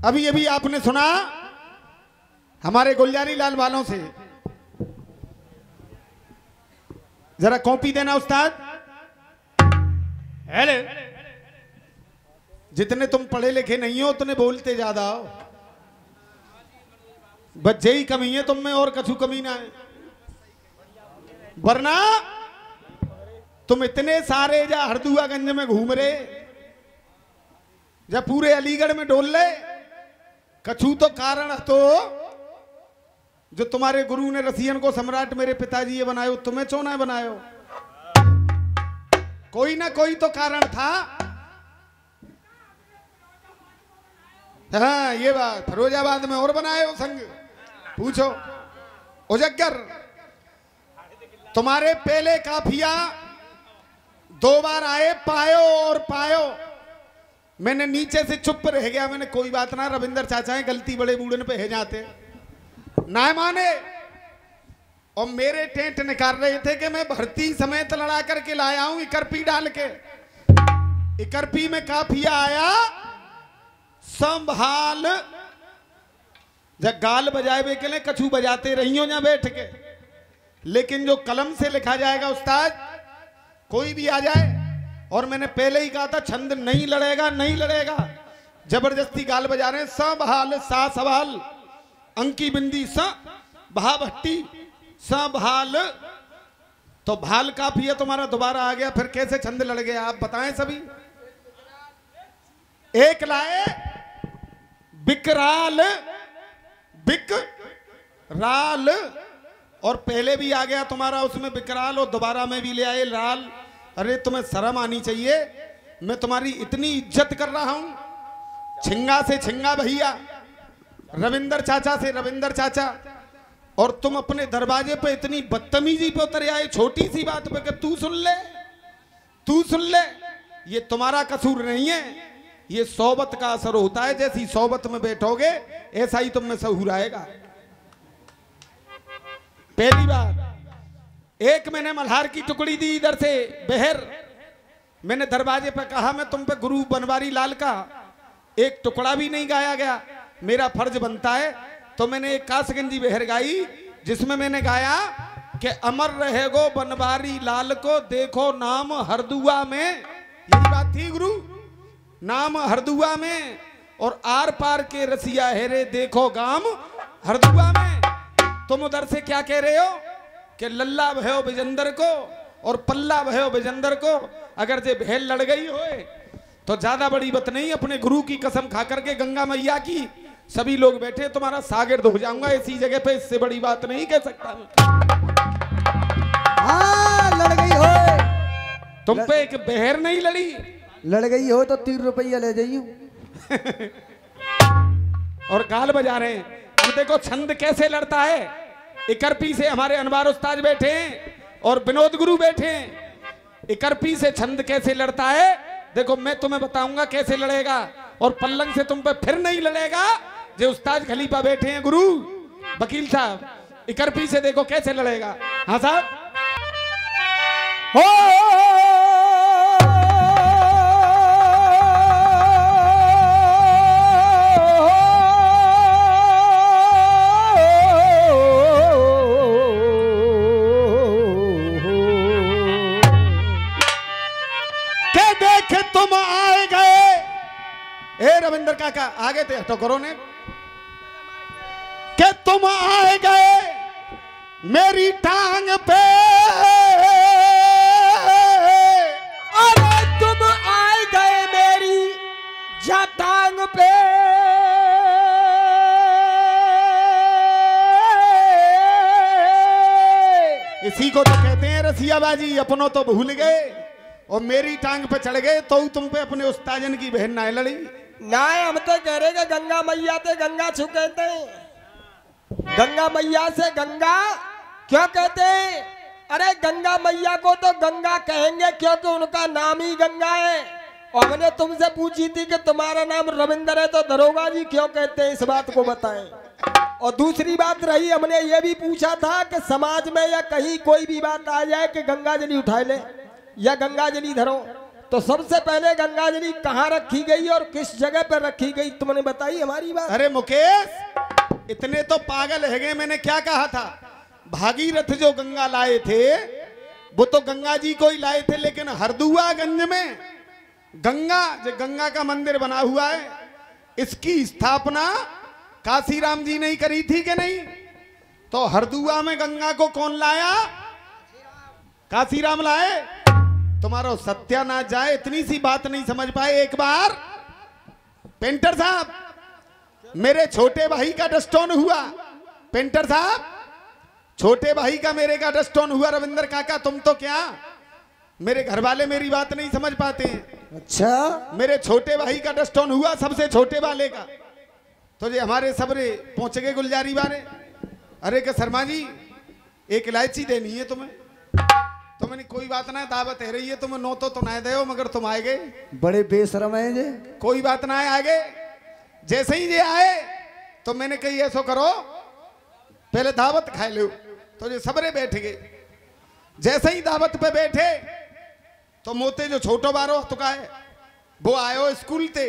अभी अभी आपने सुना हमारे गुलजारी लाल वालों से, जरा कॉपी देना उस्ताद। हेलो, जितने तुम पढ़े लिखे नहीं हो उतने बोलते ज्यादा हो, बच्चे ही कमी है तुम में और कछु कमी ना है। वरना तुम इतने सारे जा हरदुआगंज में घूम रहे, जब पूरे अलीगढ़ में डोल ले, कछु तो कारण तो जो तुम्हारे गुरु ने रसियन को सम्राट मेरे पिताजी ये बनायो, तुम्हें चौना बनायो, कोई ना कोई तो कारण था। हाँ ये बात, फिरोजाबाद में और बनाए संग, पूछो उजगर। तुम्हारे पहले काफिया 2 बार आए, पायो और पायो, मैंने नीचे से चुप रह गया, मैंने कोई बात ना, रविंदर चाचा है, गलती बड़े बूढ़े पे है जाते ना माने। और मेरे टेंट निकाल रहे थे कि मैं भर्ती समेत लड़ा करके लाया हूं इकरपी डाल के। इकरपी में काफिया आया, संभाल, जब गाल बजाए के लिए कछू बजाते रही हो यहाँ बैठ के, लेकिन जो कलम से लिखा जाएगा उस्ताद, कोई भी आ जाए, और मैंने पहले ही कहा था छंद नहीं लड़ेगा, नहीं लड़ेगा, जबरदस्ती गाल बजा रहे हैं। संभाल सा सवाल, अंकी बिंदी सा भा भट्टी संभाल, तो भाल काफी है तुम्हारा दोबारा आ गया, फिर कैसे छंद लड़ गया आप बताएं सभी। एक लाए बिकराल, बिकराल, और पहले भी आ गया तुम्हारा उसमें बिकराल, और दोबारा में भी ले आए लाल। अरे तुम्हें शर्म आनी चाहिए, मैं तुम्हारी इतनी इज्जत कर रहा हूं, छिंगा से छिंगा भैया, रविंदर चाचा से रविंदर चाचा, और तुम अपने दरवाजे पे इतनी बदतमीजी पे उतर आए छोटी सी बात पे कि तू सुन ले, तू सुन ले। ये तुम्हारा कसूर नहीं है, ये सोबत का असर होता है, जैसी सोबत में बैठोगे ऐसा ही तुम में सहूर आएगा। पहली बात, एक मैंने मल्हार की टुकड़ी दी इधर से बहर, मैंने दरवाजे पे कहा मैं तुम पे गुरु बनवारी लाल का एक टुकड़ा भी नहीं गाया गया, मेरा फर्ज बनता है, तो मैंने एक कासगंजी बहर गाई, जिसमें मैंने गाया कि अमर रहेगो बनवारी लाल को, देखो नाम हरदुआ में, यही बात थी गुरु, नाम हरदुआ में, और आर पार के रसिया हेरे देखो गाम हरदुआ में। तुम उधर से क्या कह रहे हो कि लल्ला भयो बिजंदर को और पल्ला भयो बिजंदर को, अगर जे भेल लड़ गई होए तो ज्यादा बड़ी बात नहीं, अपने गुरु की कसम खा करके गंगा मैया की, सभी लोग बैठे, तुम्हारा सागिर्द हो जाऊंगा इसी जगह पे, इससे बड़ी बात नहीं कह सकता। हाँ लड़ गई हो, तुम पे एक बहर नहीं लड़ी, लड़ गई हो तो 3 रुपया ले जाइयो। और गाल बजा रहे हैं। अब देखो छंद कैसे लड़ता है, इकरपी से हमारे अनवार उस्ताद बैठे हैं और विनोद गुरु बैठे हैं, इकरपी से छंद कैसे लड़ता है देखो, मैं तुम्हें बताऊंगा कैसे लड़ेगा, और पल्लंग से तुम पे फिर नहीं लड़ेगा। जो उस्ताद खलीफा बैठे हैं गुरु वकील साहब, इकरपी से देखो कैसे लड़ेगा। हाँ साहब, हो तुम आए गए, ए रविंदर काका आगे थे तो करो ने, कि तुम आए गए मेरी टांग पे, अरे तुम आए गए मेरी जा टांग पे, इसी को तो कहते हैं रसियाबाजी, अपनों तो भूल गए और मेरी टांग पे चढ़ गए, तो तुम पे अपने उस्ताजन की बहन ना लड़ी ना। हम तो कह रहे कि गंगा मैया ते गंगा छू कहते हैं, गंगा मैया से गंगा क्यों कहते हैं? अरे गंगा मैया को तो गंगा कहेंगे क्योंकि उनका नाम ही गंगा है। और हमने तुमसे पूछी थी कि तुम्हारा नाम रविंदर है तो दरोगा जी क्यों कहते हैं, इस बात को बताएं। और दूसरी बात रही, हमने ये भी पूछा था कि समाज में या कहीं कोई भी बात आ जाए कि गंगा जली उठा ले या गंगा जली धरो, तो सबसे पहले गंगाजली कहाँ रखी गई और किस जगह पर रखी गई, तुमने बताई हमारी बात। अरे मुकेश, इतने तो पागल है गए। मैंने क्या कहा था, भागीरथ जो गंगा लाए थे वो तो गंगा जी को ही लाए थे, लेकिन हरदुआगंज में गंगा का मंदिर बना हुआ है, इसकी स्थापना काशीराम जी ने ही करी थी कि नहीं? तो हरदुआ में गंगा को कौन लाया? काशीराम लाए। तुम्हारा सत्यानाश जाए, इतनी सी बात नहीं समझ पाए। एक बार पेंटर साहब, मेरे छोटे भाई का डस्टोन हुआ। पेंटर साहब, छोटे भाई का मेरे का डस्टोन हुआ। रविंद्र काका, तुम तो क्या, मेरे घर वाले मेरी बात नहीं समझ पाते हैं। अच्छा, मेरे छोटे भाई का डस्टोन हुआ, सबसे छोटे वाले का। तो ये हमारे सबरे पहुंच गए गुलजारी वाले। अरे के शर्मा जी, एक इलायची देनी है तुम्हें। तो मैंने कोई बात ना, दावत है रही है, तुम्हें नो तो ना दे, मगर तुम आए गए। बड़े बेशरम है जे। कोई बात ना है, आगे जैसे ही ये आए तो मैंने कही ऐसा करो, पहले दावत खाए लो। तो ये सबरे बैठ गए। जैसे ही दावत पे बैठे तो मोते जो छोटो बारो तुका है वो आयो स्कूल ते,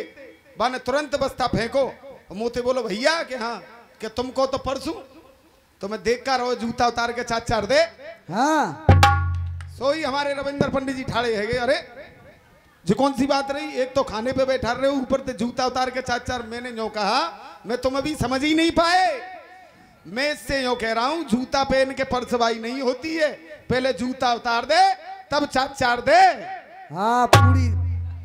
बाने तुरंत बस्ता फेंको। मोते बोलो भैया कि हाँ, कि तुमको तो परसों तो मैं देख कर रहो, जूता उतार के चार दे। हाँ, सोई हमारे रविंद्र पंडित जी ठाड़े है गए। अरे जी कौन सी बात रही, एक तो खाने पे बैठा रहे हो, ऊपर से जूता उतार के चार। मैंने यूं कहा, मैं तुम अभी समझ ही नहीं पाए। मैं इससे यूं कह रहा हूं, जूता पहन के परसवाई नहीं होती है, पहले जूता उतार दे तब चार दे। हाँ, पूरी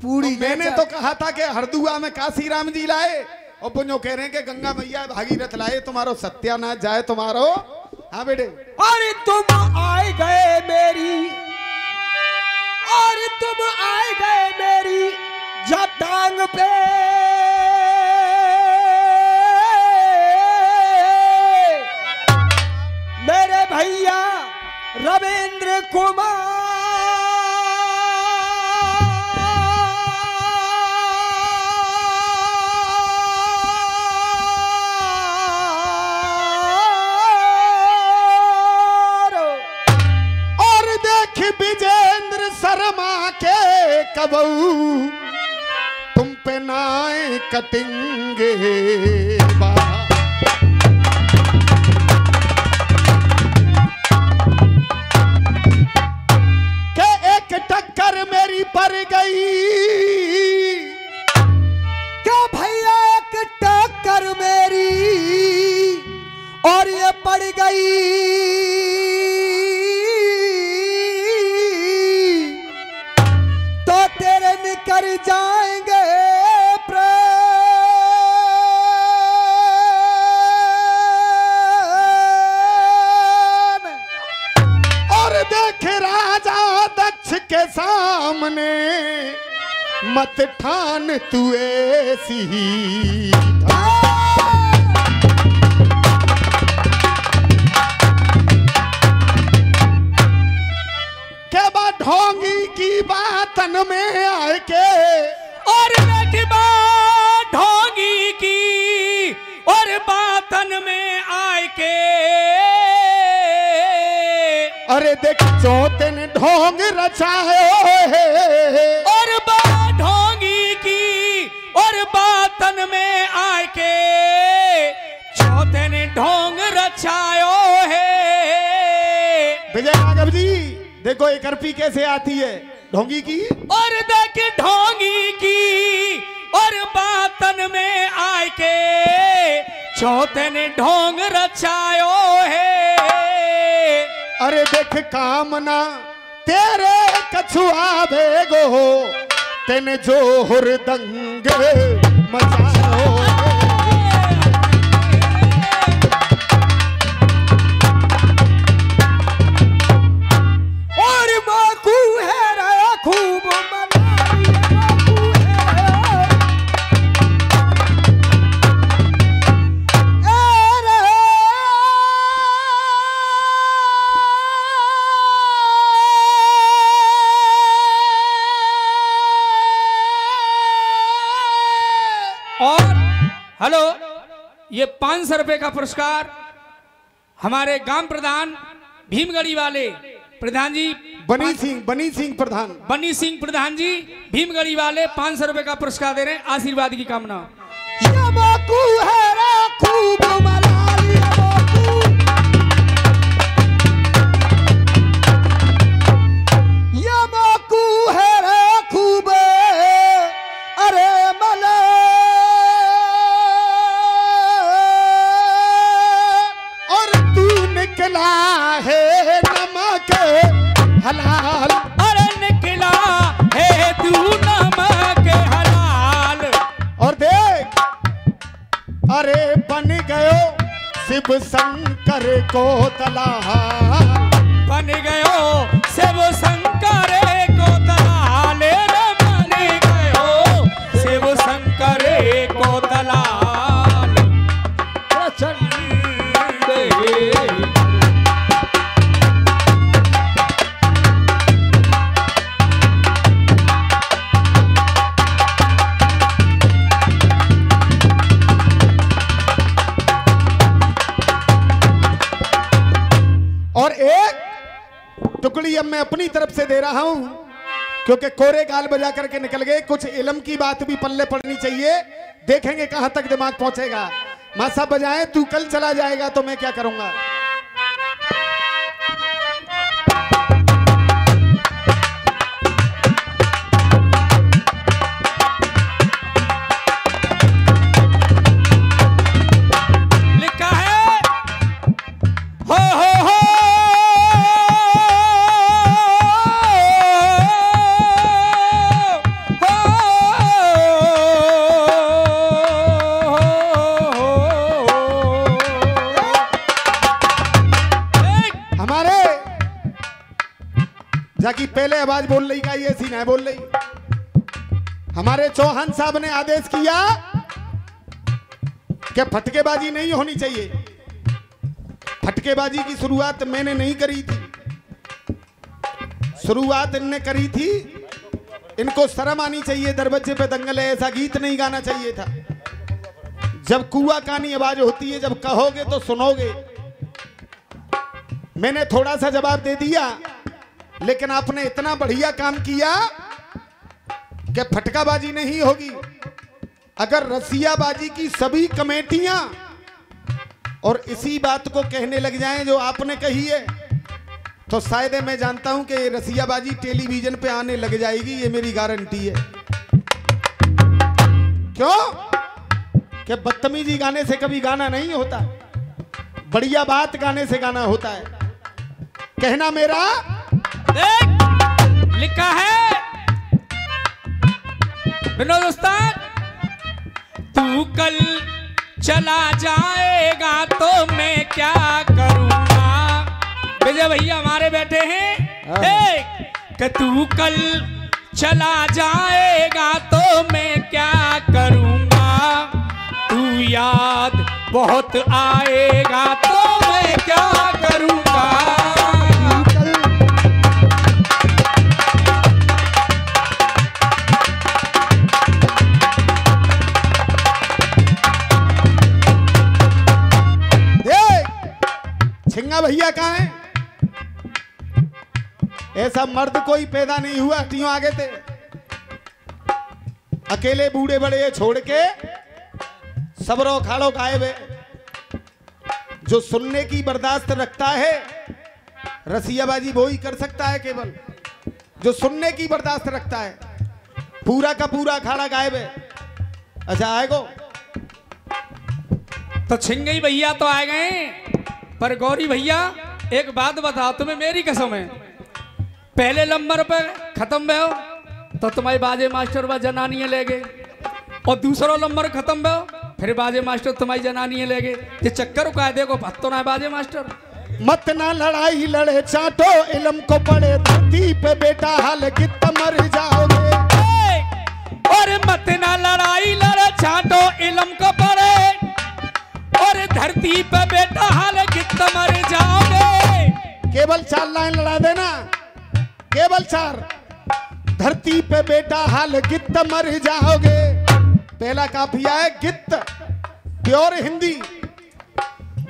पूरी। तो मैंने तो कहा था कि हरदुआ में काशीराम जी लाए, और पुण्यो कह रहे हैं कि गंगा मैया भागीरथ लाए। तुम्हारो सत्यानाश जाए तुम्हारो। हाँ बेटे। अरे तुम आए गए मेरी, और तुम आए गए मेरी जटांग पे, मेरे भैया रविंद्र कुमार। और देख विजेंद्र शर्मा के कबऊ, तुम पे नाए कटिंगे टक्कर मेरी पड़ गई। क्या भैया एक टक्कर मेरी और ये पड़ गई, तो तेरे निकल जाएंगे प्राण। और देख राजा के सामने मत ठान तू ऐसी के बाद ढोंगी की बातन में आए के, और बैठी बात ढोंगी की और बातन में आए के। अरे देख चौथे ने ढोंग रचाए, और बात ढोंगी की और बातन में आए के, चौथे ने ढोंग रचायो है। विजय राघव जी देखो एक अर्पी कैसे आती है ढोंगी की। और देख ढोंगी की और बातन में आए के, चौथे ने ढोंग रचायो है। अरे देख कामना तेरे कछुआ भेगो, तेने जो हुरदंग मचाओ। और बाकू है रे खूब मनाई, बाकू है और हेलो, ये 500 रुपए का पुरस्कार हमारे ग्राम प्रधान भीमगढ़ी वाले प्रधान जी बनी सिंह प्रधान। बनी सिंह प्रधान जी भीमगढ़ी वाले 500 रुपए का पुरस्कार दे रहे हैं, आशीर्वाद की कामना। हलाल अरे निकला है तू नमक हलाल। और देख अरे बन गयो शिव शंकर को दलाल, बन गयो शिव शंकर को दलाल, बन गयो शिव शंकर को दलाल। और एक टुकड़ी अब मैं अपनी तरफ से दे रहा हूं, क्योंकि कोरे गाल बजा करके निकल गए। कुछ इल्म की बात भी पल्ले पड़नी चाहिए, देखेंगे कहां तक दिमाग पहुंचेगा। मां साहब बजाएं, तू कल चला जाएगा तो मैं क्या करूंगा। लिखा है हो जाकी पहले आवाज बोल रही का ये सीन है बोल रही। हमारे चौहान साहब ने आदेश किया कि फटकेबाजी नहीं होनी चाहिए। फटकेबाजी की शुरुआत मैंने नहीं करी थी, शुरुआत इनने करी थी। इनको शर्म आनी चाहिए, दरवाजे पे दंगल है ऐसा गीत नहीं गाना चाहिए था। जब कुआ कानी आवाज होती है, जब कहोगे तो सुनोगे। मैंने थोड़ा सा जवाब दे दिया, लेकिन आपने इतना बढ़िया काम किया कि फटकाबाजी नहीं होगी। अगर रसियाबाजी की सभी कमेटियां और इसी बात को कहने लग जाएं जो आपने कही है, तो शायद मैं जानता हूं कि रसियाबाजी टेलीविजन पे आने लग जाएगी, ये मेरी गारंटी है। क्यों? कि बदतमीजी गाने से कभी गाना नहीं होता, बढ़िया बात गाने से गाना होता है। कहना मेरा देख लिखा है विनोद उस्ताद, तू कल चला जाएगा तो मैं क्या करूंगा। विजय भैया हमारे बैठे हैं। देख कि तू कल चला जाएगा तो मैं क्या करूंगा। तू याद बहुत आएगा तो मैं क्या करूंगा। छिंगा भैया कहाँ है? ऐसा मर्द कोई पैदा नहीं हुआ, तीनों आगे थे। अकेले बूढ़े बड़े छोड़ के सबरो खाड़ो गायब है। जो सुनने की बर्दाश्त रखता है, रसियाबाजी वो ही कर सकता है केवल जो सुनने की बर्दाश्त रखता है। पूरा का पूरा अखाड़ा गायब है। अच्छा आएगो तो छिंगई भैया तो आ गए, पर गौरी भैया एक बात बताओ, तुम्हें मेरी कसम है, पहले नंबर पे खत्म भयो तो तुम्हारे बाजे मास्टर व जनानियां ले गए, और दूसरा नंबर खत्म भयो फिर बाजे मास्टर तुम्हारी जनानियां ले गए। ये चक्कर का देखो भत्तो ना बाजे मास्टर। मत ना लड़ाई लड़े चाटो, इल्म को पड़े धरती पे बेटा हाल कित मर जाओगे। और मत ना लड़ाई लड़े चाटो, इल्म को पड़े और धरती पे बेटा हाल कित मर जाओगे। केवल 4 लाइन लड़ा देना, केवल 4। धरती पे बेटा हाल कित मर जाओगे। पहला काफिया है गित्त, प्योर हिंदी।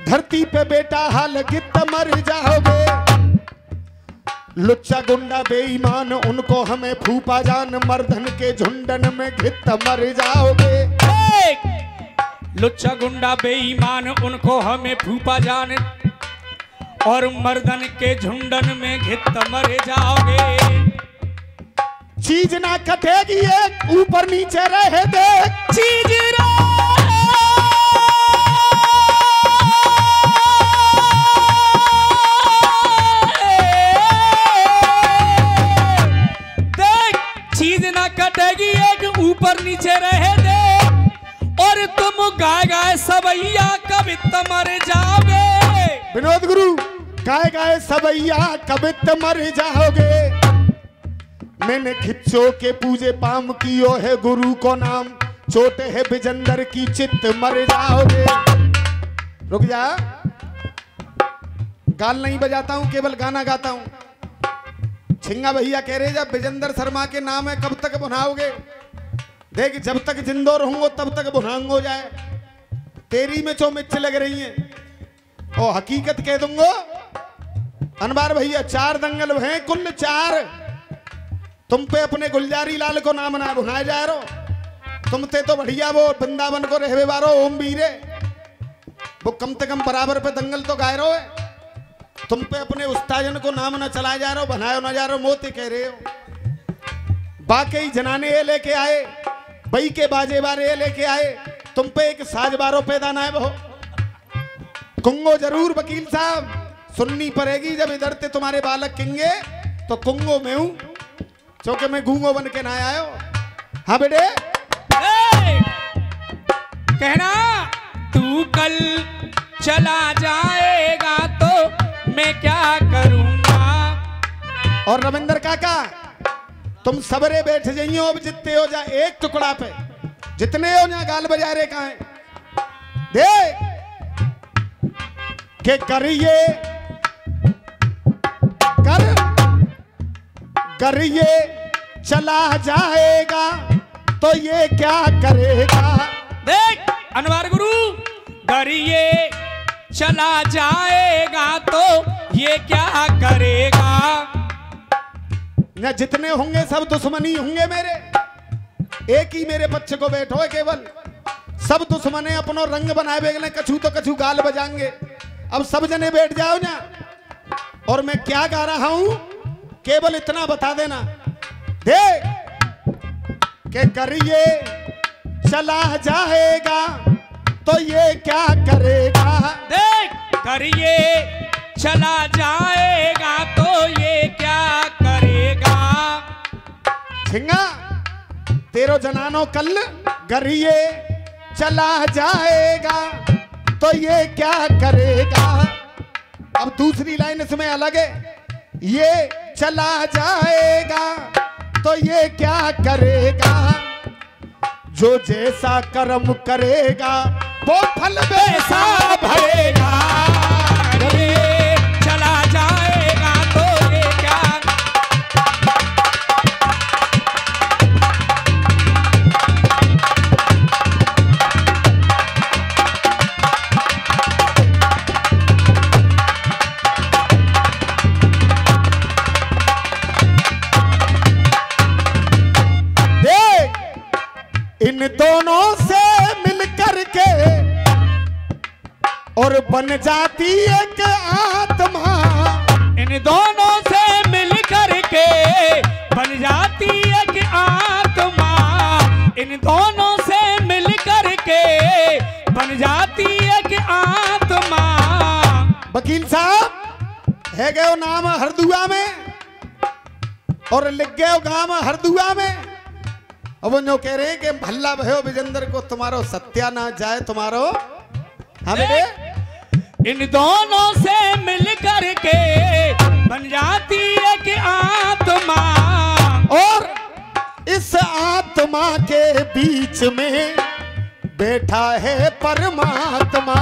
धरती पे बेटा हाल कित मर जाओगे। लुच्चा गुंडा बेईमान उनको हमें फूफा जान, मर्दन के झुंडन में घित मर जाओगे। लुच्चा गुंडा बेईमान उनको हमें फूफा जान, और मर्दन के झुंडन में घित मर जाओगे। चीज ना कटेगी एक ऊपर नीचे रहे देख, चीज चीज ना कटेगी एक ऊपर नीचे रहे दे, और तुम गाय गाय सबैया कबित मर जाओगे। विनोद गुरु, गाय गाय सबैया कबित मर जाओगे। मैंने खिच्चो के पूजे पाम कियो है गुरु को नाम, चोटे है बिजंदर की चित्त मर जाओगे। रुक जा, गाल नहीं बजाता हूं, केवल गाना गाता हूं। छिंगा भैया कह रहे जब विजेंद्र शर्मा के नाम है कब तक बुनाओगे? देख जब तक जिंदो रहूंगो तब तक बुनांग हो जाए। तेरी में चो मिर्च लग रही है और हकीकत कह दूंगो। अनबार भैया 4 दंगल हैं, कुल 4। तुम पे अपने गुलजारी लाल को नाम ना बुनाए जा रहो। तुमते तो बढ़िया वो वृंदावन को रहवे बारो ओम वीरे, वो कम से कम बराबर पे दंगल तो गाय रहो है। तुम पे अपने उस्ताजन को नाम ना चलाए जा रहे हो, बनाए ना जा रहे हो, मोते कह रहे हो। बाकी जनाने ये लेके आए, बई के बाजे बारे ये लेके आए, तुम पे एक साज बारो पैदा ना है। वो कुंगो जरूर वकील साहब सुननी पड़ेगी। जब इधर से तुम्हारे बालक किंगे तो कुंगो में हूं, क्योंकि मैं गूंगो बन के ना आयो। हाँ बेटे कहना तू कल चला जाएगा तो मैं क्या करूंगा। और रविंद्र काका तुम सबरे बैठ जाइयो, अब जितने हो जा एक टुकड़ा पे, जितने हो जा गाल बजा रहे कहा है देख के करिए करिए चला जाएगा तो ये क्या करेगा। देख अनवर गुरु, करिए चला जाएगा तो ये क्या करेगा। न जितने होंगे सब दुश्मनी होंगे मेरे, एक ही मेरे पक्ष को बैठो है केवल। सब दुश्मने अपनो रंग बनाए बेगले, कछू तो कछू गाल बजाएंगे। अब सब जने बैठ जाओ ना, और मैं क्या गा रहा हूं केवल इतना बता देना। देख के करिए चला जाएगा तो ये क्या करेगा। देख करिए चला जाएगा तो ये क्या करेगा। छिंगा तेरो जनानो कल करिए चला जाएगा तो ये क्या करेगा। अब दूसरी लाइन इसमें अलग है, ये चला जाएगा तो ये क्या करेगा। जो जैसा कर्म करेगा वो फल वैसा भरेगा। ये चला जाएगा तो ये क्या। इन दोनों से मिलकर के और बन जाती एक आत्मा। इन दोनों से मिलकर के बन जाती एक आत्मा। इन दोनों से मिलकर के बन जाती एक आत्मा। वकील साहब है गए नाम हरदुआ में और लिख गए गांव हरदुआ में। अब वो कह रहे हैं कि भल्ला भयो विजेंद्र को तुम्हारो सत्या ना जाए तुम्हारो। हाँ बेटे इन दोनों से मिलकर के बन जाती एक आत्मा। और इस आत्मा के बीच में बैठा है परमात्मा।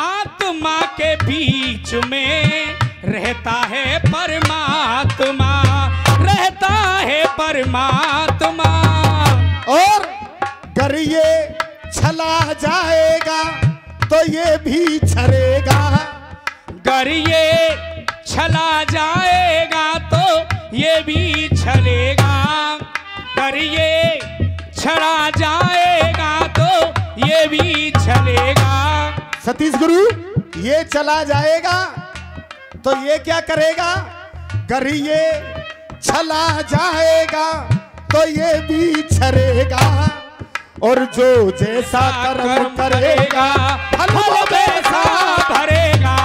आत्मा के बीच में रहता है परमात्मा। रहता है परमात्मा। और अगर ये चला जाएगा तो ये भी छरेगा। अगर ये छला जाएगा तो ये भी छलेगा, कर ये छला जाएगा तो ये भी छलेगा। सतीश गुरु, ये चला जाएगा तो ये क्या करेगा? कर ये छला जाएगा तो ये भी छरेगा, और जो जैसा कर्म करेगा फल वो वैसा भरेगा।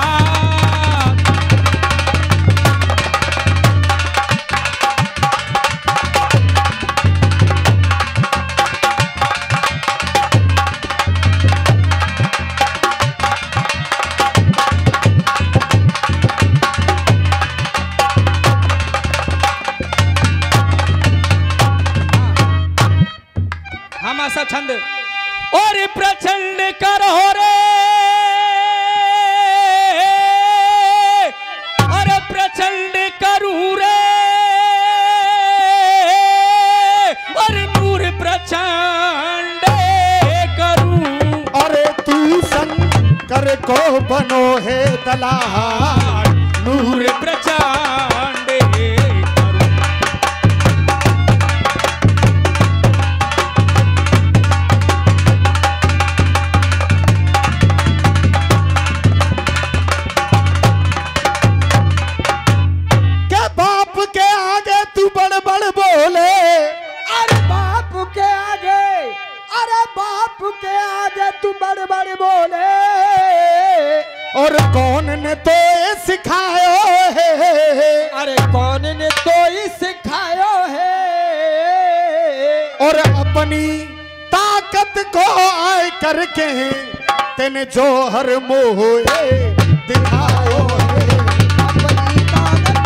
हम ऐसा छंद और प्रचंड करो रे, और प्रचंड करूं रे, और नूर प्रचंड करूं। अरे तू शंकर को बनो है दलाल, नूर प्रचंड बोले। अरे बाप के आगे, अरे बाप के आगे तू बड़ बड़ बोले। और कौन ने तो ये सिखायो है? अरे कौन ने तो ये सिखायो है? और अपनी ताकत को आए करके तेने जोहर मोहे दिखायो है। अपनी ताकत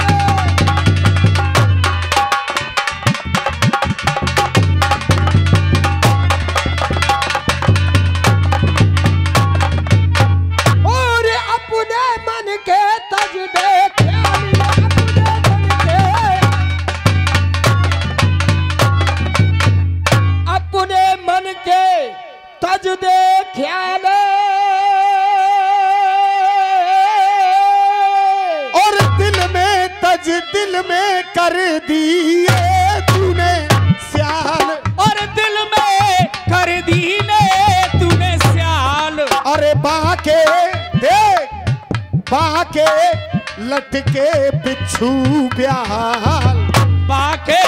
और अपने मन के तज दे, अपने मन के तज दे ख्याल, और दिल में कर दिए तूने स्याल। और दिल में कर दी ने तूने स्याल। अरे बाके देख, बाके लटके बिच्छू ब्याल, बाके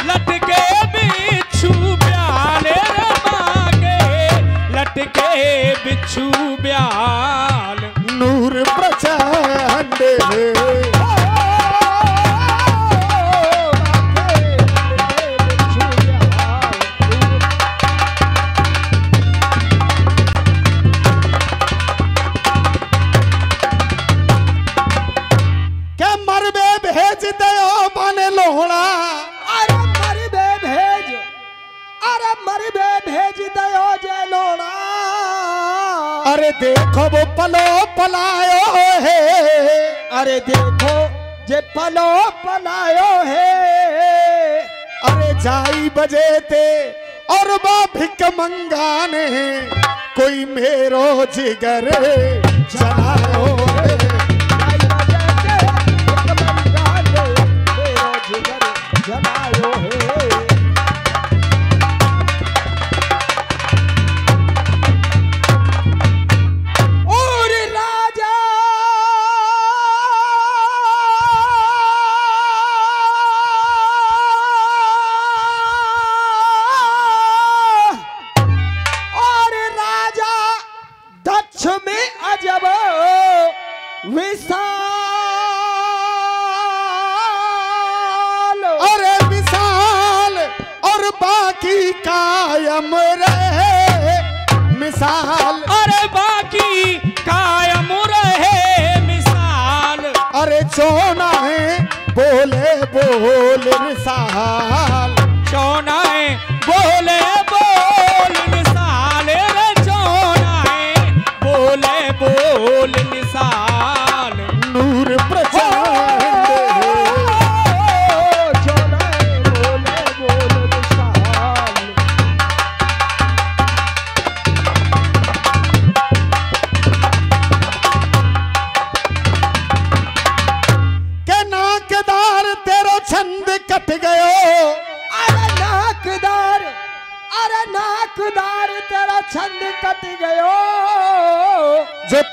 लटके बिच्छू ब्याल, रे बाके लटके बिच्छू ब्याल। नूर प्रचंड भेज दो बने लोहड़ा। अरे मरबे भेज, अरे मरबे भेज दो जे लोड़ा। अरे देखो वो पलो पलायो है, अरे देखो जे पलो पलायो है। अरे जाई बजे ते और वो भिक मंगाने कोई मेरो जिगर जलायो है। जलायो है। और राजा और राजा दक्ष में अजब विशाल, बाकी कायम रहे मिसाल। अरे बाकी कायम रहे मिसाल। अरे चोना है बोले बोल मिसाल, चोना है बोले बोल मिसाल, रे चोना है बोले बोल मिसाल। नूर प्रचंड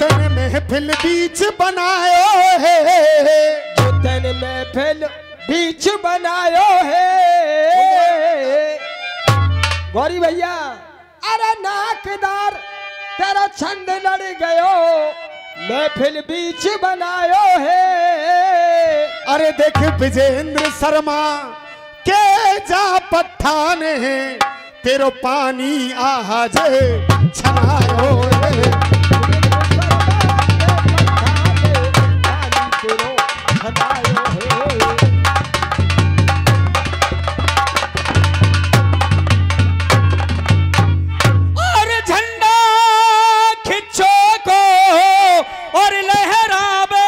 तन महफिल बीच बनायो है, जो तन महफिल बीच बनायो है। गौरी भैया अरे नाकदार तेरा छंद लड़ गयो, महफिल बीच बनायो है। अरे देख विजेंद्र शर्मा के जा पठान है, तेरो पानी आज छनायो है। और झंडा खिंचो को और लहरावे,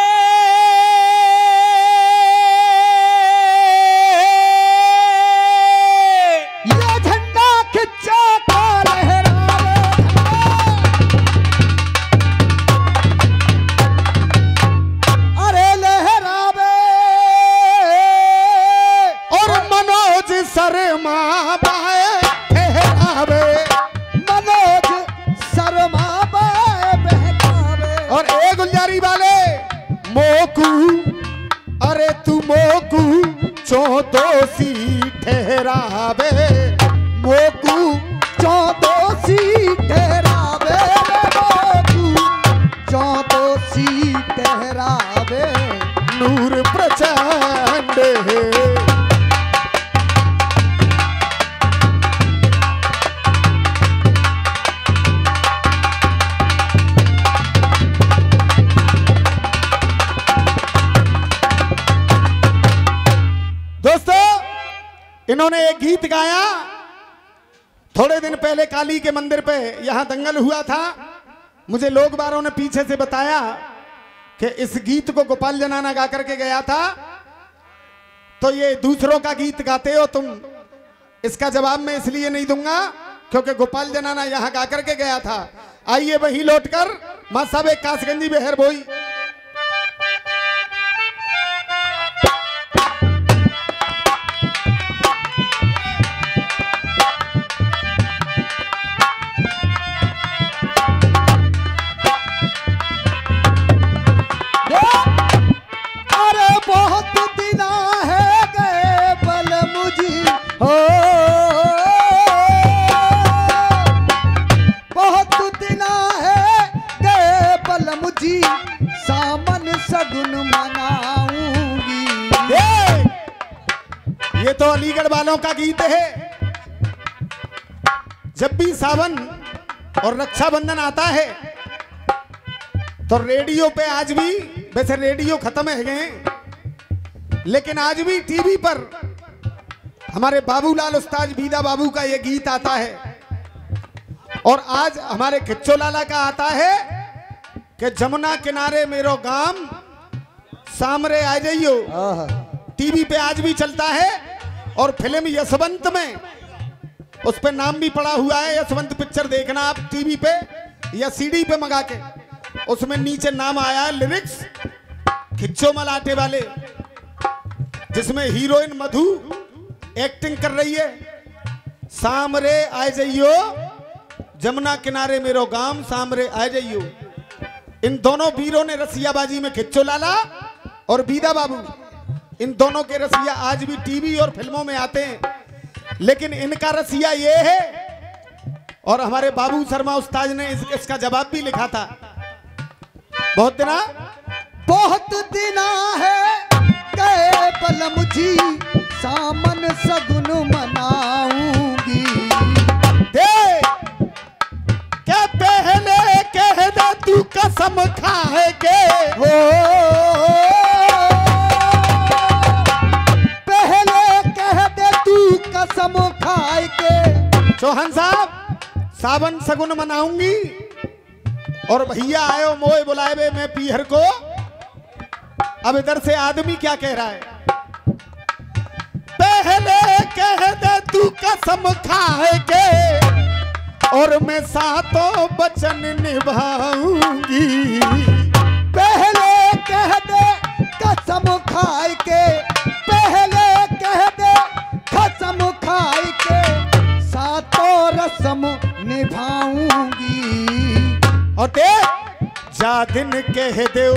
ये झंडा खिंचो को लहरावे। अरे लहरावे और मनोज शर्मा बाए ठहरावे, मनोज शर्मा बाए बहकावे। और ए गुलजारी वाले मोकू, अरे तू मोकू चौदोसी ठहरावे, मोकू चौदोसी ठहरावे, मोकू चौदोसी ठहरावे। नूर प्रचंड है। दोस्तों इन्होंने एक गीत गाया थोड़े दिन पहले काली के मंदिर पे, यहां दंगल हुआ था। मुझे लोग बारों ने पीछे से बताया कि इस गीत को गोपाल जनाना गा करके गया था, तो ये दूसरों का गीत गाते हो तुम। इसका जवाब मैं इसलिए नहीं दूंगा क्योंकि गोपाल जनाना यहां गा करके गया था। आइए वही लौटकर मां साहब एक कासगंजी बेहर बोई। अरे बहुत दिना है गए बल मुझी हो, बहुत दिना है गए बल मुझी, सामन सगुन मनाऊंगी। ये तो अलीगढ़ वालों का गीत है। जब भी सावन और रक्षाबंधन आता है तो रेडियो पे आज भी, वैसे रेडियो खत्म है गए, लेकिन आज भी टीवी पर हमारे बाबूलाल उस्ताद बीदा बाबू का ये गीत आता है। और आज हमारे खिच्चो लाला का आता है कि जमुना किनारे मेरो गाम सामरे आ जाइयो। टीवी पे आज भी चलता है। और फिल्म यशवंत में उस पे नाम भी पड़ा हुआ है, यशवंत पिक्चर देखना आप टीवी पे या सीडी पे मंगा के, उसमें नीचे नाम आया है लिरिक्स खिच्चो मलाटे वाले, जिसमें हीरोइन मधु एक्टिंग कर रही है। सामरे आ जाइयो जमुना किनारे मेरो गांव सामरे आ जाइयो। इन दोनों वीरों ने रसियाबाजी में खिच्चो लाला और बीदा बाबू, इन दोनों के रसिया आज भी टीवी और फिल्मों में आते हैं। लेकिन इनका रसिया ये है, और हमारे बाबू शर्मा उस्ताद ने इसका जवाब भी लिखा था। बहुत दिना है गए बल मुझी, सामन सगुन मनाऊंगी। दे क्या पहले कह दे तू कसम खाए के हो, पहले कह दे तू कसम खाए के। चौहान साहब सावन सगुन मनाऊंगी, और भैया आयो मोए बुलाए मैं पीहर को। अब इधर से आदमी क्या कह रहा है, पहले कह दे तू कसम खाए के और मैं सातों वचन निभाऊंगी। पहले कह दे कसम खाए के, पहले कह दे कसम खाए के, सातों रस्म निभाऊंगी। और देख जा दिन कह देव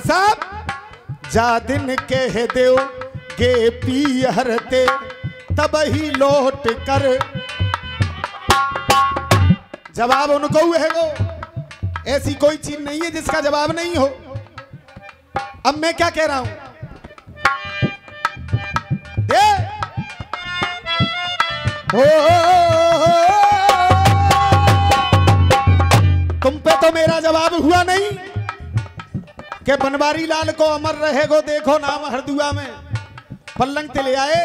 साहब, जा दिन कह देव गे पी हरते तब ही लौट कर। जवाब उनको है वो, ऐसी कोई चीज नहीं है जिसका जवाब नहीं हो। अब मैं क्या कह रहा हूं, तुम पे तो मेरा जवाब हुआ नहीं कि बनवारी लाल को अमर रहेगो देखो नाम हरदुआ में पल्लंग ते ले आए,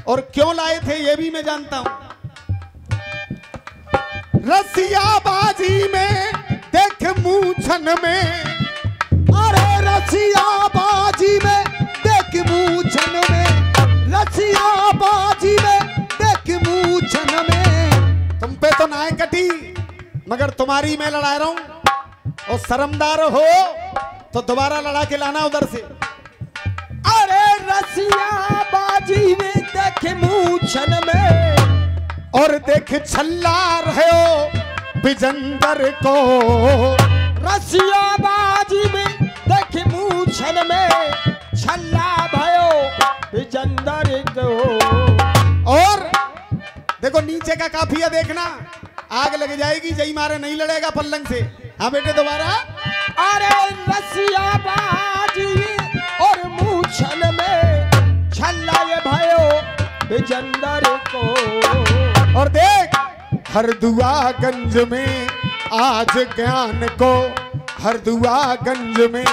और क्यों लाए थे ये भी मैं जानता हूं। रसिया बाजी में देख मूछन में, अरे रसिया बाजी में देख मूछन में, रसिया बाजी में देख मूछन में। तुम पे तो नाय कटी, मगर तुम्हारी मैं लड़ा रहा हूं, और शर्मदार हो तो दोबारा लड़ा के लाना उधर से। अरे रसिया बाजी में देख मूछन में, और देख छल्ला रहे हो बिजंदर को। रसिया बाजी में देख मूछन में, छल्ला भयो बिजंदर को। और देखो नीचे का काफिया देखना, आग लग जाएगी, जई मारे नहीं लड़ेगा पल्लंग से। हाँ बेटे दोबारा। अरे रसिया बाजी और मूछन में, छल्ला ये भयो बिजंदर को। और देख हरदुआगंज में आज ज्ञान को, हरदुआगंज में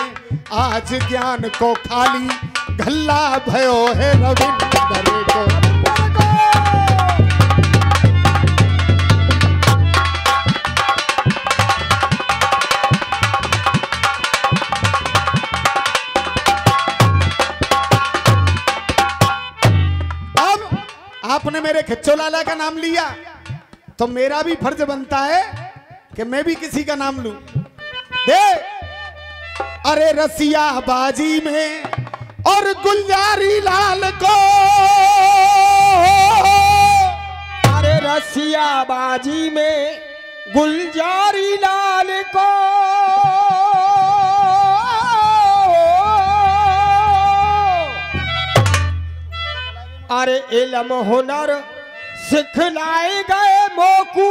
आज ज्ञान को खाली घल्ला भयो है रविंदर को। आपने मेरे खिच्चो लाला का नाम लिया तो मेरा भी फर्ज बनता है कि मैं भी किसी का नाम लूं। दे अरे रसिया बाजी में और गुलजारी लाल को, अरे रसिया बाजी में गुलजारी लाल को। अरे इल्म हुनर सिखलाए गए मोकू,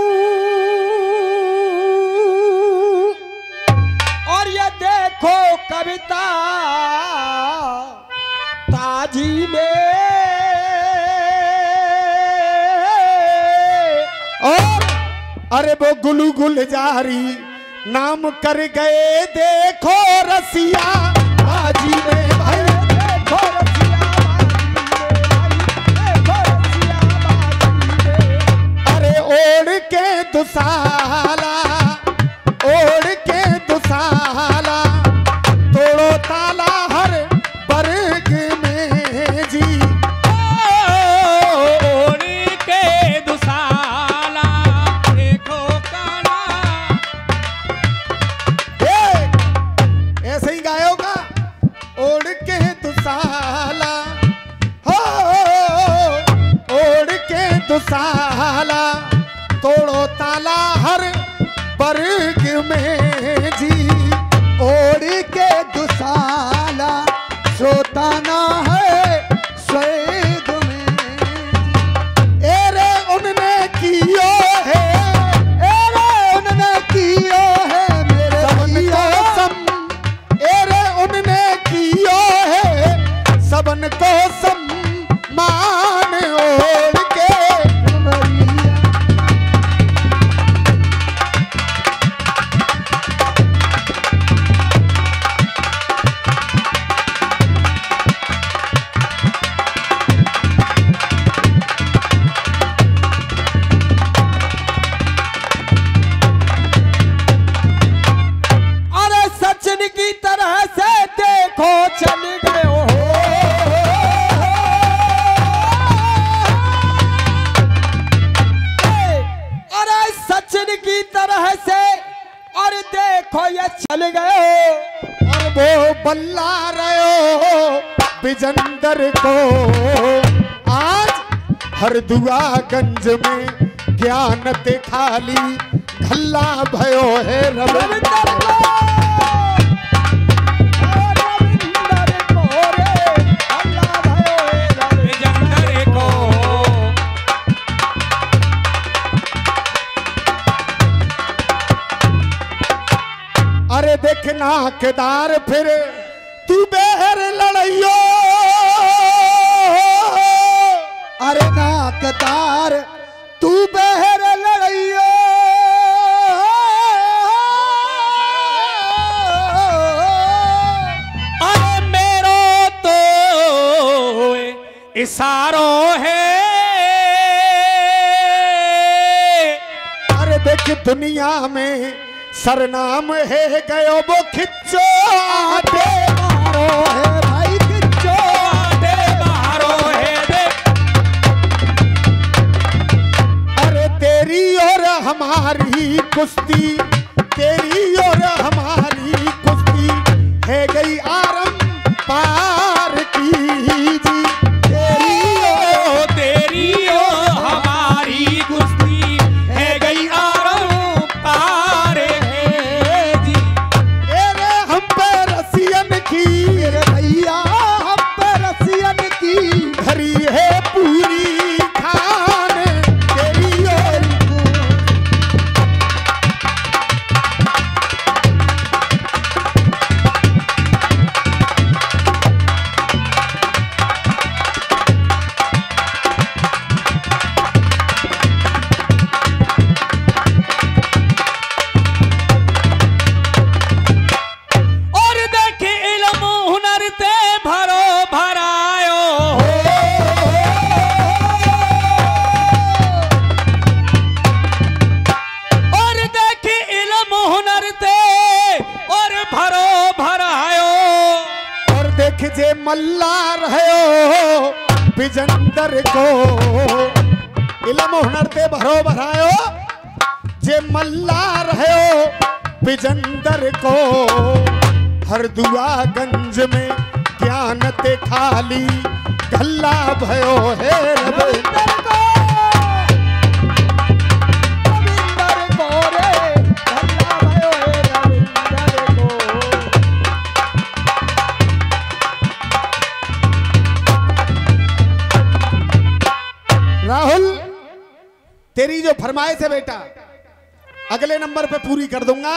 और ये देखो कविता ताजी में। और अरे वो गुलू गुलजारी नाम कर गए देखो रसिया बाजी में भाई। देखो रसिया ओढ़ के दुसाला, ओढ़ के दुसाला, तोड़ो ताला हर वर्ग में जी। ओढ़ के दुसाला देखो काला। ऐसे ही गायोगा, ओढ़ के दुसाला हो, ओढ़ के दुसाला, तोड़ो ताला हर वर्ग में जी। ओढ़ के दुसाला सोताना है स्वर्ग में। एरे उनने कियो है, एरे उनने कियो है मेरे सबन को सम, एरे उनने कियो है सबन को सम्मान। ओढ़ के की तरह से देखो चल गए हो। अरे सचिन की तरह से और देखो ये चल गए हो। और वो बल्ला रहे हो बिजंदर को। आज हरदुआगंज में ज्ञान ते खाली घल्ला भयो है रविंदर। अरे देखना केदार फिर तू बेहर लड़ैयो, अरे नाकदार तू बहर लड़ैयो, अरे मेरो तो इशारों है, अरे देख दुनिया में सरनाम है गयो वो खिच्चो आटे मारो है भाई किच्चो, आटे मारो है देख। अरे तेरी और हमारी कुश्ती, तेरी और हमारी कुश्ती है गई आरम पार की जी, तेरी ओ हमारी कुश्ती है गई आरम पार है जी। अरे हम पे रसियन की मेरे भैया हम पे रसियन की घरी है पूरी खान, तेरी और और देखे इल्म हुनर ते भरो भरायो, और देखे इल्म हुनर ते और भरो भरायो, और देख जे मल्ला रहो बिजंदर को इलम हुनर ते भरो भरायो, जे मल्ला रहो बिजंदर को हर दुआ गंज में ज्ञान ते खाली गल्ला भयो है रविंदर को, रविंदर को रे भला भयो हे रविंदर को। राहुल तेरी जो फरमाइश है बेटा अगले नंबर पे पूरी कर दूंगा,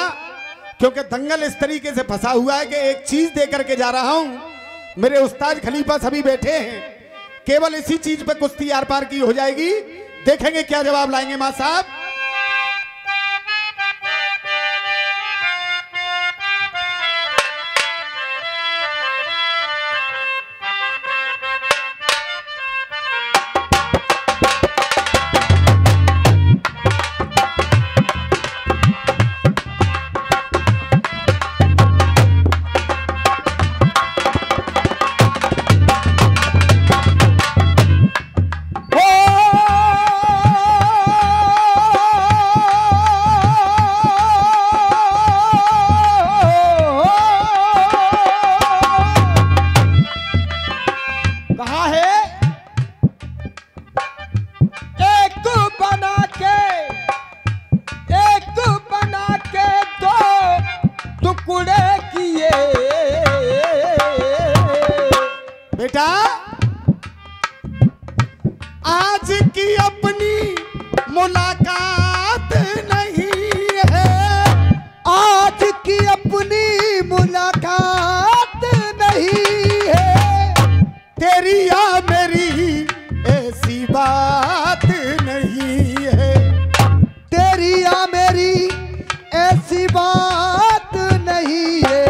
क्योंकि दंगल इस तरीके से फंसा हुआ है कि एक चीज दे करके जा रहा हूं। मेरे उस्ताद खलीफा सभी बैठे हैं, केवल इसी चीज पे कुश्ती आर पार की हो जाएगी। देखेंगे क्या जवाब लाएंगे मां साहब। कहा है एक बना के दो टुकड़े किए, बेटा आज की अपनी मुलाकात नहीं है, आज की अपनी मुलाकात नहीं है, तेरी या मेरी ऐसी बात नहीं है, तेरी या मेरी ऐसी बात नहीं है,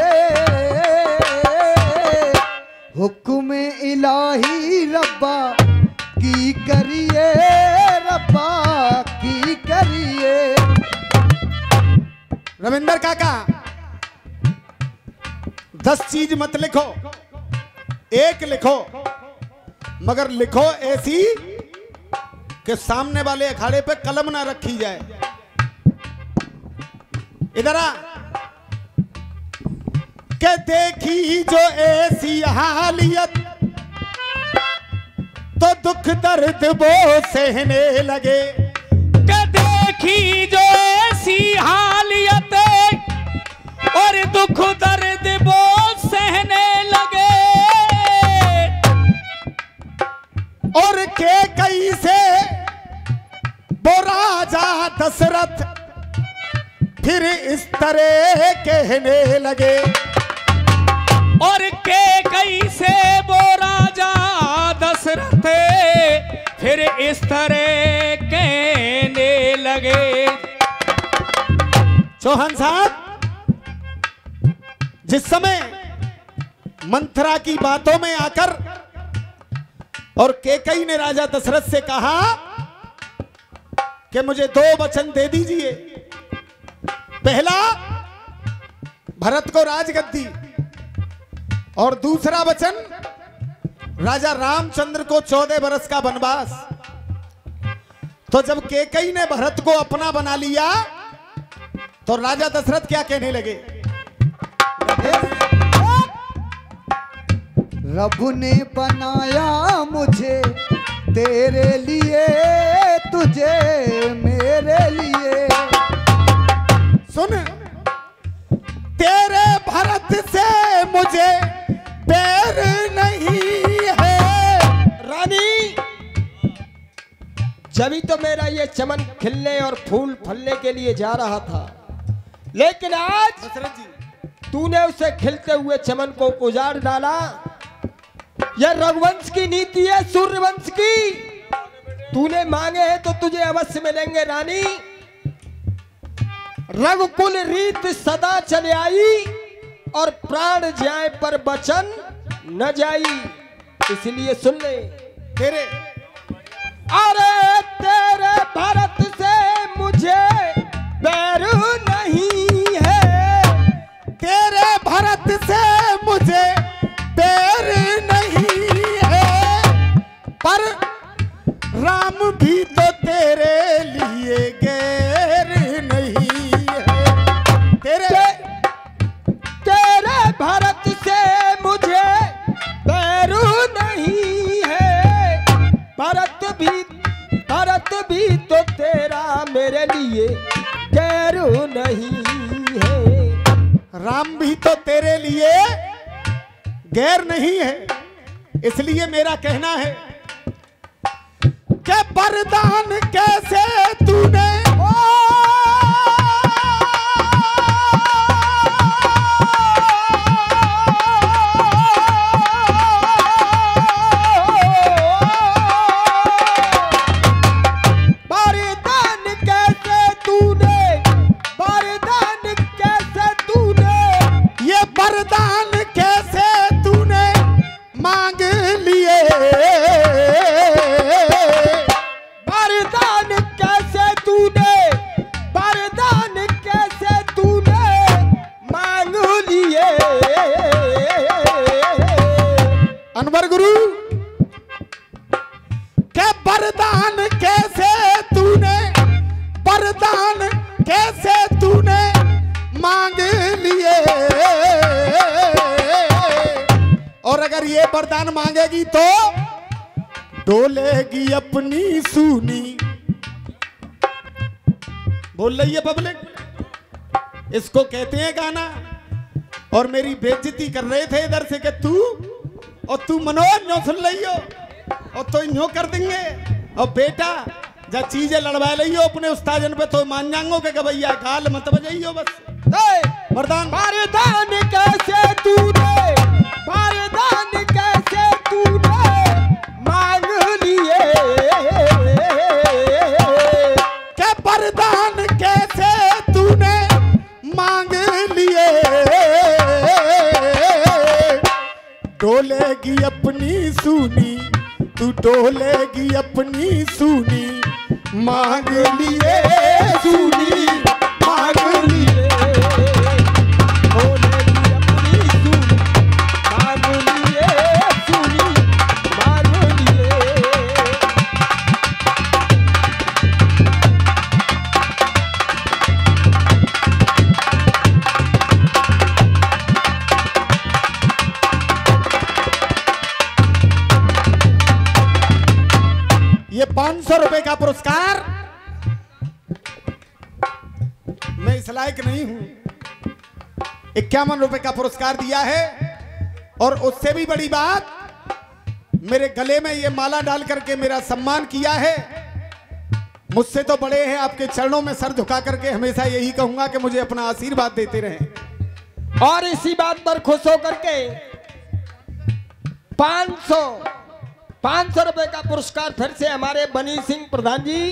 हुक्म इलाही रब्बा की करिए, रब्बा की करिए। रविंदर काका 10 चीज मत लिखो, एक लिखो, मगर लिखो ऐसी कि सामने वाले अखाड़े पे कलम ना रखी जाए। इधर आ के देखी जो ऐसी हालियत तो दुख दर्द वो सहने लगे, के देखी जो ऐसी हालियत और दुख दर्द वो सहने लगे, और के कई से वो राजा दशरथ फिर इस तरह कहने लगे। और के कई से वो राजा दशरथ फिर इस तरह कहने लगे। चौहान साहब, जिस समय मंथरा की बातों में आकर और केकई ने राजा दशरथ से कहा कि मुझे 2 वचन दे दीजिए। पहला, भरत को राजगद्दी, और दूसरा वचन राजा रामचंद्र को 14 बरस का वनवास। तो जब केकई ने भरत को अपना बना लिया तो राजा दशरथ क्या कहने लगे? रब ने बनाया मुझे तेरे लिए, तुझे मेरे लिए। सुन, तेरे भरत से मुझे बैर नहीं है। रानी, जभी तो मेरा ये चमन खिलने और फूल फलने के लिए जा रहा था, लेकिन आज दशरथ जी, तूने उसे खिलते हुए चमन को उजाड़ डाला। यह रघुवंश की नीति है, सूर्यवंश की। तूने मांगे हैं तो तुझे अवश्य मिलेंगे रानी। रघुकुल रीत सदा चले आई और प्राण जाए पर बचन न जाई। इसलिए सुन ले, तेरे अरे तेरे भरत से मुझे बैर नहीं है। तेरे भरत से मुझे बैर नहीं है, पर राम भी तो तेरे लिए गैर नहीं है। तेरे भरत से मुझे बैर नहीं है, भरत भी तो तेरा मेरे लिए गैर नहीं है। राम भी तो तेरे लिए गैर नहीं है। इसलिए मेरा कहना है कि वरदान कैसे तूने अनवर गुरु क्या वरदान कैसे तूने, वरदान कैसे तूने मांग लिए। और अगर ये वरदान मांगेगी तो डोलेगी अपनी सूनी। बोल रही है पब्लिक, इसको कहते हैं गाना। और मेरी बेइज्जती कर रहे थे इधर से कि तू मनोज नो सुन लियो और तो यूं कर देंगे। और बेटा जब चीजें लड़वा लियो अपने उस्तादन पे तो मान जाओ कि भैया गाल मत बजाइयो बस। वरदान कैसे तूने, वरदान कैसे तूने मांग लिए। क्या वरदान कैसे तूने मांग लिए। डोलेगी अपनी सूनी, तू डोलेगी अपनी सूनी, मांग लिए सूनी, मांग लिए। डोलेगी अपनी सूनी, मांग लिए सूनी, मांग लिए। ये 500 रुपए का पुरस्कार मैं इस लायक नहीं हूं। 51 रुपए का पुरस्कार दिया है। और उससे भी बड़ी बात, मेरे गले में ये माला डाल करके मेरा सम्मान किया है। मुझसे तो बड़े हैं, आपके चरणों में सर झुका करके हमेशा यही कहूंगा कि मुझे अपना आशीर्वाद देते रहें। और इसी बात पर खुश होकर के 500 रुपए का पुरस्कार फिर से हमारे बनी सिंह प्रधान जी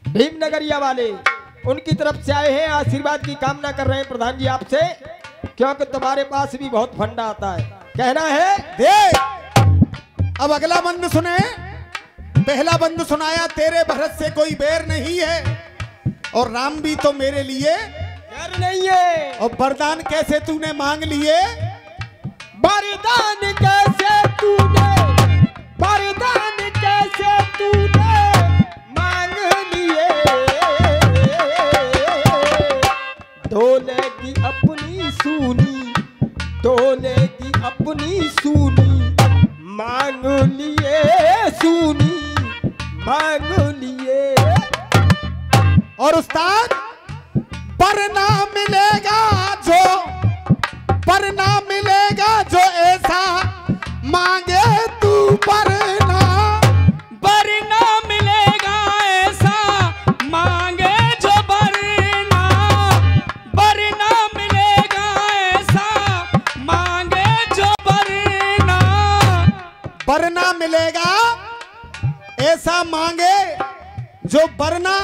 भीमनगरिया वाले उनकी तरफ से आए हैं। आशीर्वाद की कामना कर रहे हैं प्रधान जी आपसे, क्योंकि तुम्हारे पास भी बहुत फंडा आता है। कहना है देख अब अगला बंद सुने। पहला बंद सुनाया, तेरे भरत से कोई बैर नहीं है और राम भी तो मेरे लिए डर नहीं है। और वरदान कैसे तूने मांग लिए, वरदान कैसे तूने मांग लिए। ढोलेगी अपनी सूनी, ढोलेगी अपनी सूनी, मांग लिए सूनी, मांग लिए। और उस्ताद परना मिलेगा जो, परना मिलेगा जो ऐसा मांगे तू परना, वरना मिलेगा ऐसा मांगे जो वरना, वरना मिलेगा ऐसा मांगे जो वरना, वरना मिलेगा ऐसा मांगे जो वरना,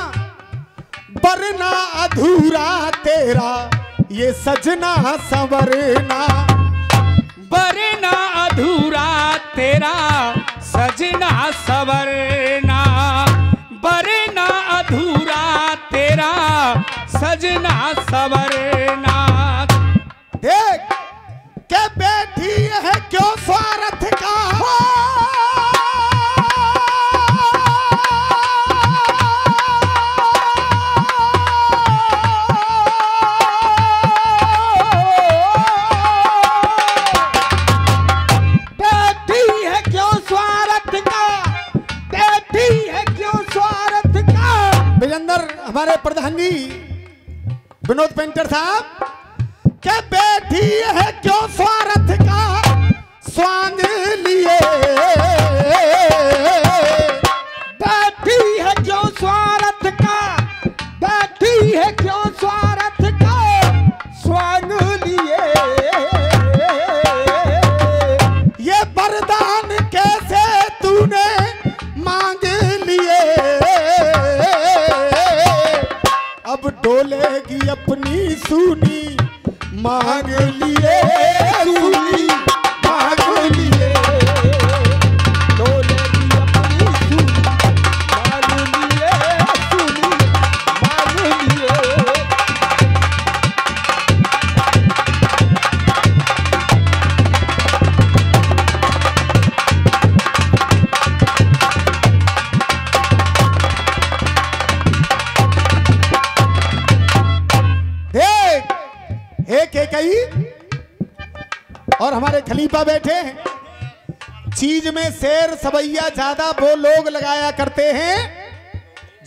वरना अधूरा तेरा ये सजना संवरना, वरना अधूरा तेरा सजना संवरना, वरना अधूरा तेरा सजना संवरना। देख के बैठी है क्यों स्वार्थ का, हमारे प्रधान जी विनोद पेंटर साहब, क्या बैठी है क्यों स्वार्थ का स्वांग लिए, बैठी है क्यों स्वार्थ का, बैठी है क्यों स्वार्थ का स्वांग लिए। ये वरदान कैसे तूने मांग लिए, अब डोलेगी अपनी सूनी, मांग लिए सूनी, मांग लिए। डोलेगी अपनी सूनी, मांग लिए सूनी, मांग लिए। और हमारे खलीफा बैठे हैं। चीज में शेर सवैया ज्यादा वो लोग लगाया करते हैं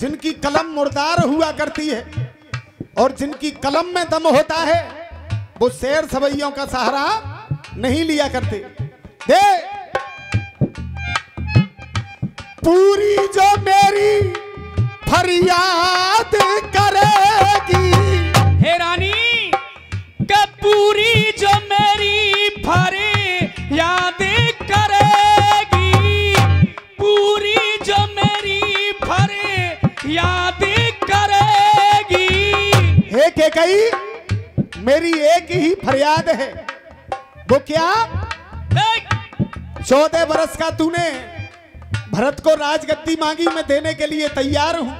जिनकी कलम मुर्दार हुआ करती है, और जिनकी कलम में दम होता है वो शेर सवैयों का सहारा नहीं लिया करते। दे पूरी जो मेरी फरियाद करेगी, हे रानी का पूरी जो मेरी फरियाद करेगी, पूरी जो मेरी फरियाद करेगी। हे के कही मेरी एक ही फरियाद है, वो क्या? 14 बरस का तूने भरत को राजगद्दी मांगी, मैं देने के लिए तैयार हूं,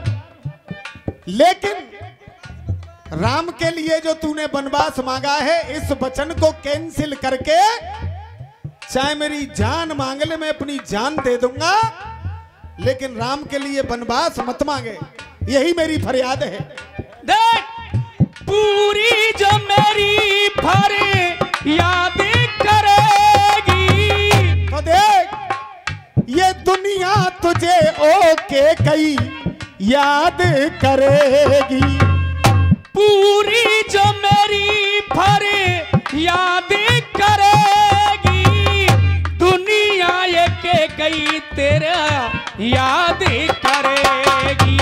लेकिन राम के लिए जो तूने वनवास मांगा है इस वचन को कैंसिल करके चाहे मेरी जान मांग ले, मैं अपनी जान दे दूंगा, लेकिन राम के लिए वनवास मत मांगे, यही मेरी फरियाद है। देख पूरी जो मेरी फरियाद करेगी, तो देख ये दुनिया तुझे ओके कई याद करेगी, पूरी जो मेरी फरियाद करेगी, दुनिया ये के कई तेरा याद करेगी।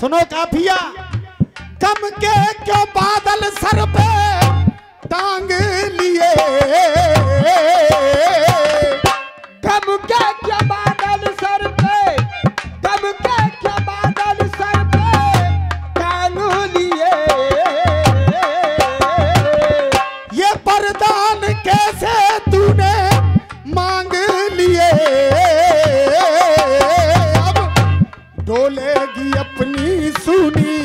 सुनो काफिया, गम के क्यों बादल सर पे टांग लिए, गम के क्या बादल सर पे, गम के क्या बादल सर पे टांग लिए, ये वरदान कैसे तूने मांग लिए, अब डोलेगी अपनी सूनी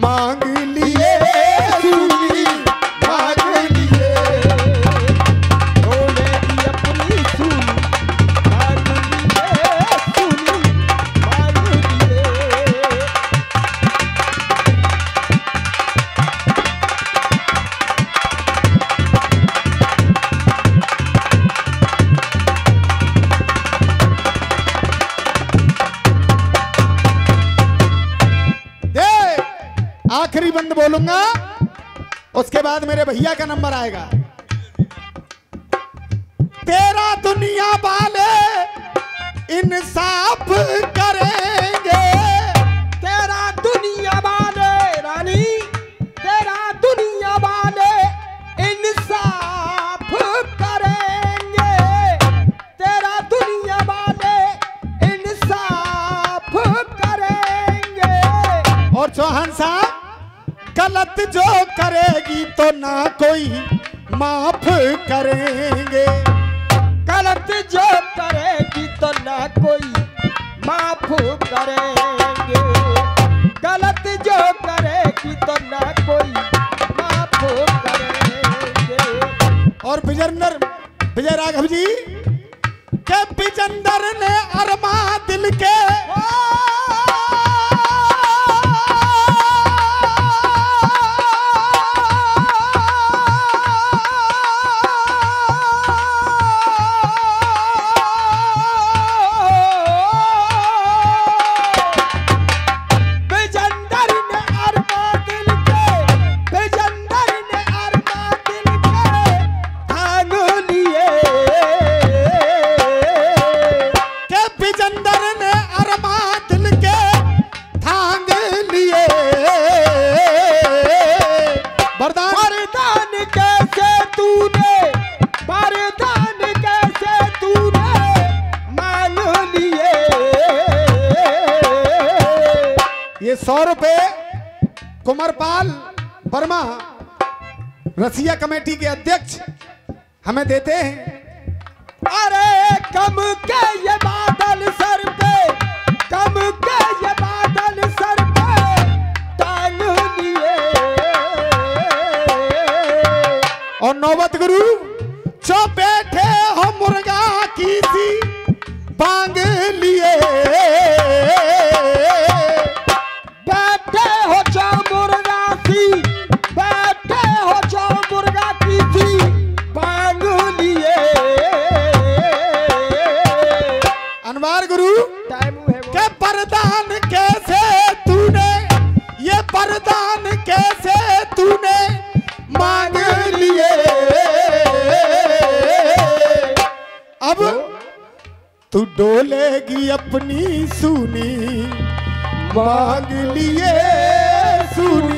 मांग लिए, सूनी मांग लिए, डोलेगी अपनी सूनी मांग लिए, सूनी मांग लिए। आखिरी बंद बोलूंगा, उसके बाद मेरे भैया का नंबर आएगा। तेरा दुनिया वाले इंसाफ करेंगे, तेरा दुनिया वाले रानी, तेरा दुनिया वाले इंसाफ करेंगे, तेरा दुनिया वाले इंसाफ करेंगे। और चौहान साहब, गलत जो करेगी तो ना कोई माफ करेंगे, गलत जो करेगी तो ना कोई माफ करेंगे, गलत जो करेगी तो ना कोई माफ करेंगे। और विजय राघव जी के विजेंदर ने अरमा दिल के ये 100 रुपए कुमारपाल वर्मा रसिया कमेटी के अध्यक्ष हमें देते हैं। अरे कम के ये बादल सर पे, कम के ये बादल सर पे टांग लिए। और नौबत गुरु, जो बैठे हो मुर्गा की सी बांग लिए, बैठे हो जो मुर्गा सी, बैठे हो जो मुर्गा की सी बांग लिए। अनवार गुरु टाइम है वो। के वरदान कैसे तूने, ये वरदान कैसे तूने मांग लिए, अब तू डोलेगी अपनी सूनी मांग लिए, सूनी